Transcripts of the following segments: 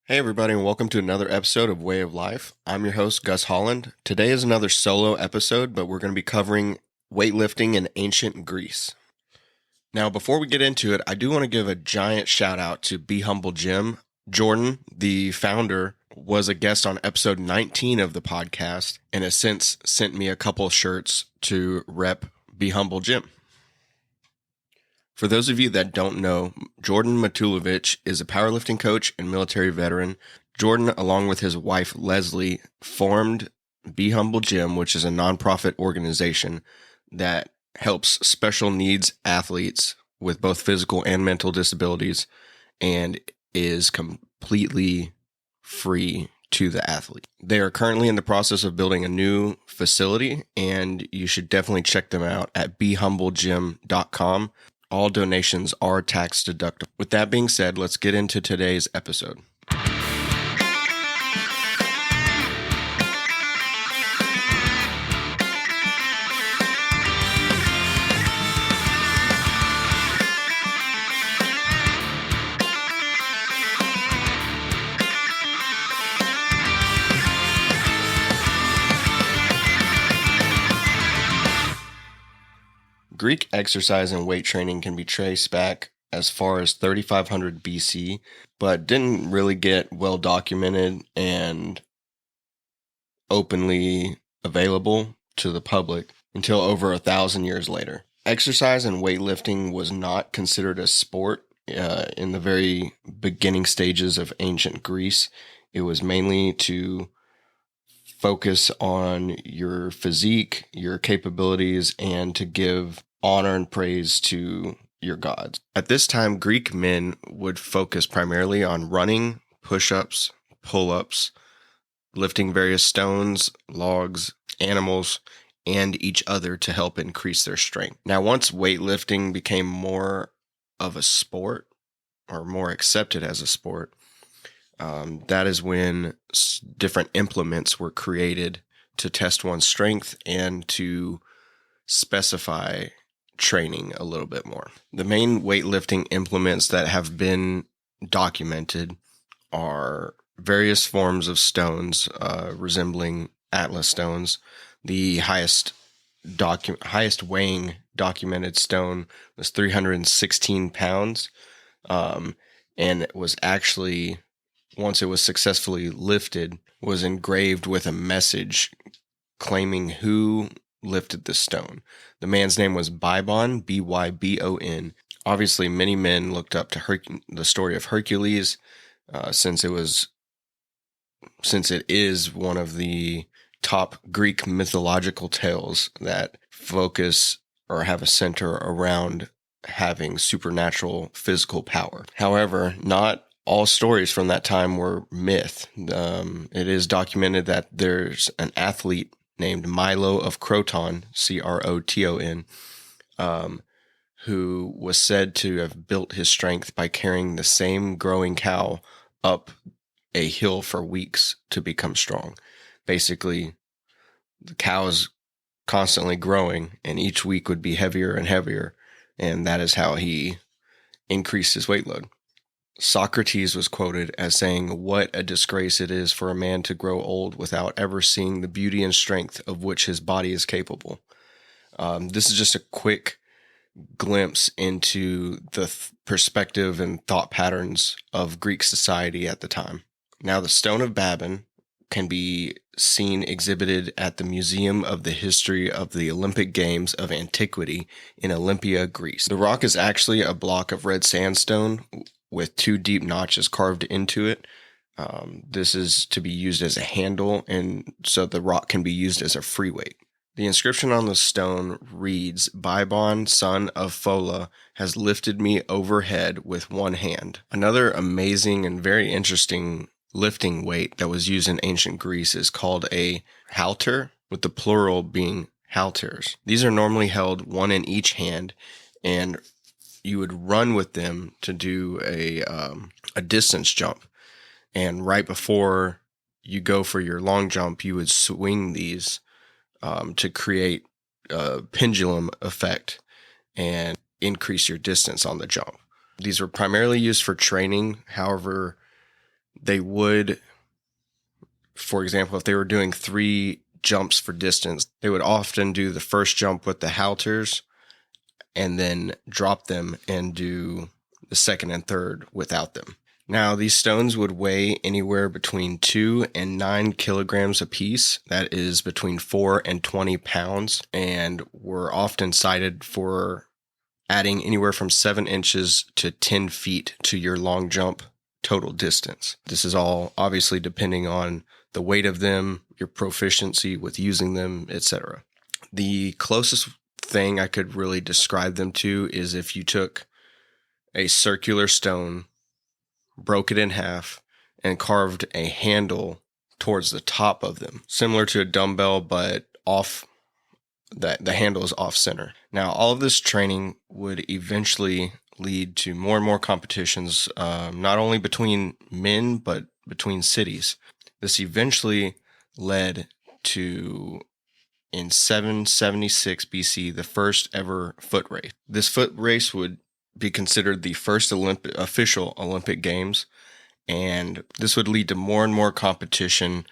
Hey everybody, and welcome to another episode of Way of Life. I'm your host, Gus Holland. Today is another solo episode, but we're going to be covering weightlifting in ancient Greece. Now, before we get into it, I do want to give a giant shout out to Be Humble Gym. Jordan, the founder, was a guest on episode 19 of the podcast and has since sent me a couple shirts to rep Be Humble Gym. For those of you that don't know, Jordan Matulovic is a powerlifting coach and military veteran. Jordan, along with his wife Leslie, formed Be Humble Gym, which is a nonprofit organization that helps special needs athletes with both physical and mental disabilities and is completely free to the athlete. They are currently in the process of building a new facility, and you should definitely check them out at behumblegym.com. All donations are tax deductible. With that being said, let's get into today's episode. Greek exercise and weight training can be traced back as far as 3500 BC, but didn't really get well documented and openly available to the public until over 1,000 years later. Exercise and weightlifting was not considered a sport in the very beginning stages of ancient Greece. It was mainly to focus on your physique, your capabilities, and to give honor and praise to your gods. At this time, Greek men would focus primarily on running, push-ups, pull-ups, lifting various stones, logs, animals, and each other to help increase their strength. Now, once weightlifting became more of a sport, or more accepted as a sport, that is when different implements were created to test one's strength and to specify training a little bit more. The main weightlifting implements that have been documented are various forms of stones resembling Atlas stones. The highest weighing documented stone was 316 pounds, and it was actually, once it was successfully lifted, was engraved with a message claiming who lifted the stone. The man's name was Bybon, Bybon. Obviously, many men looked up to the story of Hercules, since it is one of the top Greek mythological tales that focus or have a center around having supernatural physical power. However, not all stories from that time were myth. It is documented that there's an athlete named Milo of Croton, Croton, who was said to have built his strength by carrying the same growing cow up a hill for weeks to become strong. Basically, the cow is constantly growing, and each week would be heavier and heavier, and that is how he increased his weight load. Socrates was quoted as saying, "What a disgrace it is for a man to grow old without ever seeing the beauty and strength of which his body is capable." This is just a quick glimpse into the perspective and thought patterns of Greek society at the time. Now, the Stone of Babin can be seen exhibited at the Museum of the History of the Olympic Games of Antiquity in Olympia, Greece. The rock is actually a block of red sandstone with 2 deep notches carved into it. This is to be used as a handle, and so the rock can be used as a free weight. The inscription on the stone reads, "Bybon, son of Phola, has lifted me overhead with one hand." Another amazing and very interesting lifting weight that was used in ancient Greece is called a halter, with the plural being halters. These are normally held one in each hand, and you would run with them to do a distance jump. And right before you go for your long jump, you would swing these to create a pendulum effect and increase your distance on the jump. These were primarily used for training. However, they would, for example, if they were doing 3 jumps for distance, they would often do the first jump with the halters and then drop them and do the second and third without them. Now, these stones would weigh anywhere between 2 and 9 kilograms apiece. That is between 4 and 20 pounds, and were often cited for adding anywhere from 7 inches to 10 feet to your long jump total distance. This is all obviously depending on the weight of them, your proficiency with using them, etc. The closest thing I could really describe them to is if you took a circular stone, broke it in half, and carved a handle towards the top of them, similar to a dumbbell, but off that the handle is off center. Now, all of this training would eventually lead to more and more competitions, not only between men, but between cities. This eventually led to, in 776 BC, the first ever foot race. This foot race would be considered the first official Olympic Games, and this would lead to more and more competition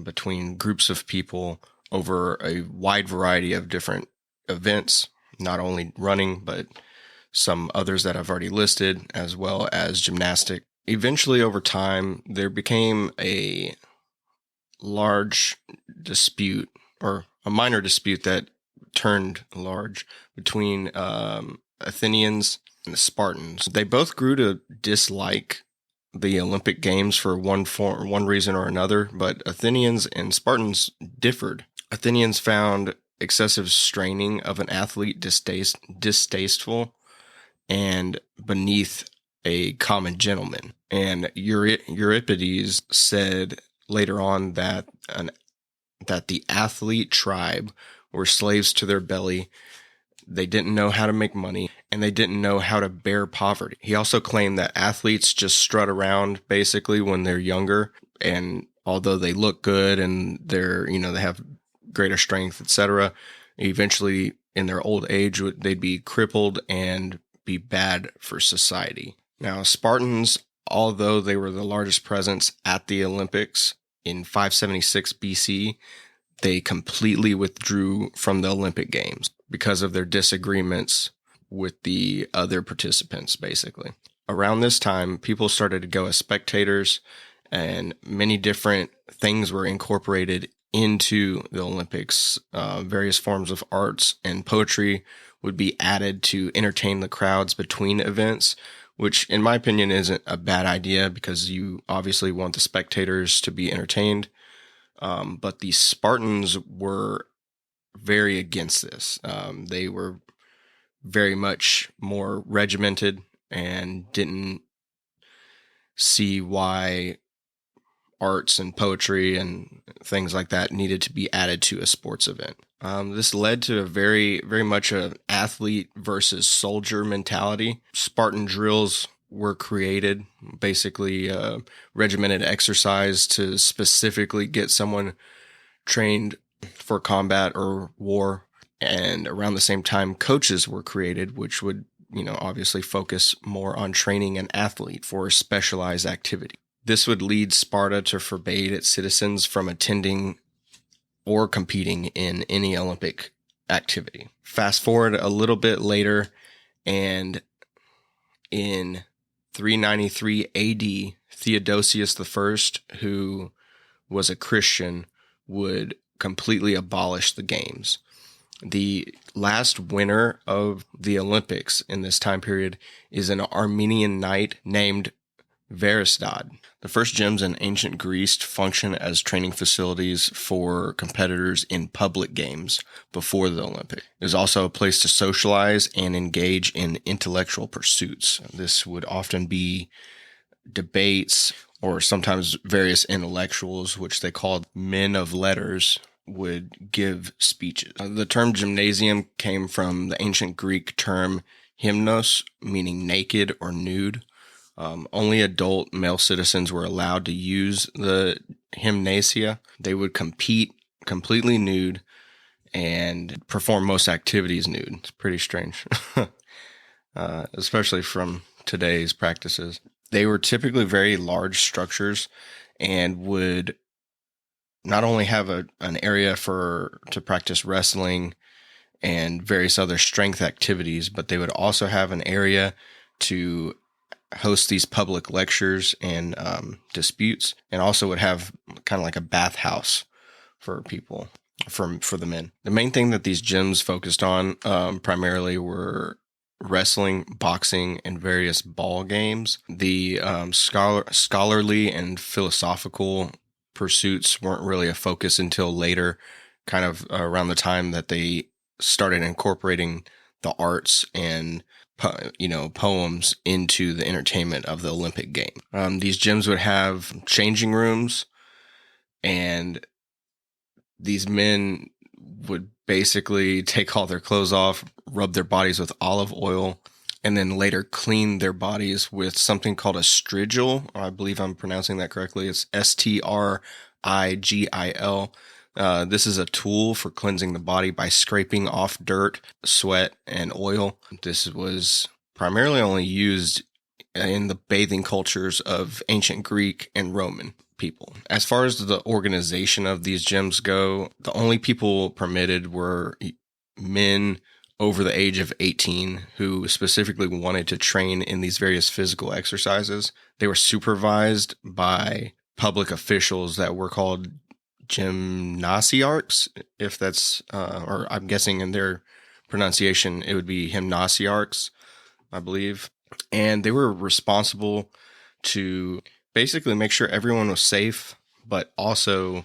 between groups of people over a wide variety of different events, not only running, but some others that I've already listed, as well as gymnastics. Eventually, over time, there became a large dispute, or a minor dispute that turned large, between Athenians and the Spartans. They both grew to dislike the Olympic Games for one reason or another, but Athenians and Spartans differed. Athenians found excessive straining of an athlete distasteful and beneath a common gentleman. And Euripides said later on that the athlete tribe were slaves to their belly. They didn't know how to make money, and they didn't know how to bear poverty. He also claimed that athletes just strut around basically when they're younger, and although they look good and they have greater strength, etc., eventually in their old age they'd be crippled and be bad for society. Now, Spartans, although they were the largest presence at the Olympics in 576 BC, they completely withdrew from the Olympic Games because of their disagreements with the other participants, basically. Around this time, people started to go as spectators, and many different things were incorporated into the Olympics. Various forms of arts and poetry would be added to entertain the crowds between events, which in my opinion isn't a bad idea because you obviously want the spectators to be entertained. But the Spartans were very against this. They were very much more regimented and didn't see why arts and poetry and things like that needed to be added to a sports event. This led to a very, very much an athlete versus soldier mentality. Spartan drills were created, basically regimented exercise to specifically get someone trained for combat or war. And around the same time, coaches were created, which would, obviously focus more on training an athlete for specialized activity. This would lead Sparta to forbade its citizens from attending or competing in any Olympic activity. Fast forward a little bit later, and in 393 AD, Theodosius I, who was a Christian, would completely abolish the games. The last winner of the Olympics in this time period is an Armenian knight named Verisdod. The first gyms in ancient Greece function as training facilities for competitors in public games before the Olympics. It was also a place to socialize and engage in intellectual pursuits. This would often be debates, or sometimes various intellectuals, which they called men of letters, would give speeches. The term gymnasium came from the ancient Greek term hymnos, meaning naked or nude. Only adult male citizens were allowed to use the gymnasia. They would compete completely nude and perform most activities nude. It's pretty strange, especially from today's practices. They were typically very large structures and would not only have an area to practice wrestling and various other strength activities, but they would also have an area to host these public lectures and disputes, and also would have kind of like a bathhouse for people, for the men. The main thing that these gyms focused on primarily were wrestling, boxing, and various ball games. The scholarly and philosophical pursuits weren't really a focus until later, kind of around the time that they started incorporating the arts and poems into the entertainment of the Olympic game. These gyms would have changing rooms, and these men would basically take all their clothes off, rub their bodies with olive oil, and then later clean their bodies with something called a strigil. I believe I'm pronouncing that correctly. It's Strigil. This is a tool for cleansing the body by scraping off dirt, sweat, and oil. This was primarily only used in the bathing cultures of ancient Greek and Roman people. As far as the organization of these gyms go, the only people permitted were men over the age of 18 who specifically wanted to train in these various physical exercises. They were supervised by public officials that were called gymnasiarchs, if that's, or I'm guessing in their pronunciation, it would be gymnasiarchs, I believe. And they were responsible to basically make sure everyone was safe, but also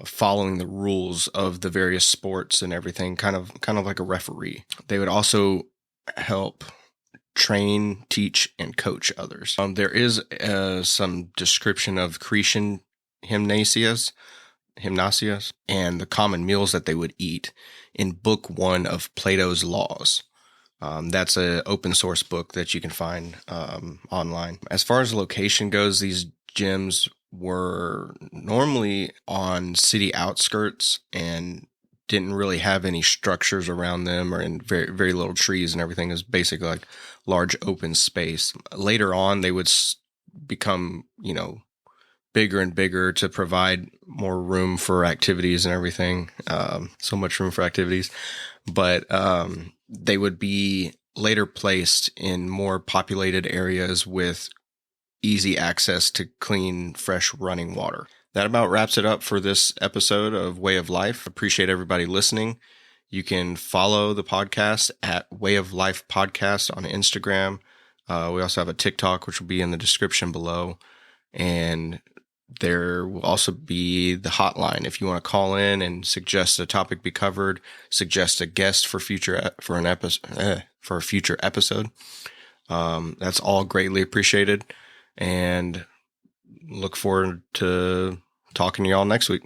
following the rules of the various sports and everything, kind of like a referee. They would also help train, teach, and coach others. There is some description of Cretan gymnasias, and the common meals that they would eat in Book 1 of Plato's Laws. That's an open source book that you can find online. As far as location goes, these gyms were normally on city outskirts and didn't really have any structures around them, or in very, very little trees, and everything. It was basically like large open space. Later on, they would become, bigger and bigger to provide more room for activities and everything. So much room for activities, but they would be later placed in more populated areas with easy access to clean, fresh running water. That about wraps it up for this episode of Way of Life. Appreciate everybody listening. You can follow the podcast at Way of Life Podcast on Instagram. We also have a TikTok, which will be in the description below. And there will also be the hotline if you want to call in and suggest a topic be covered, suggest a guest for a future episode. That's all greatly appreciated, and look forward to talking to y'all next week.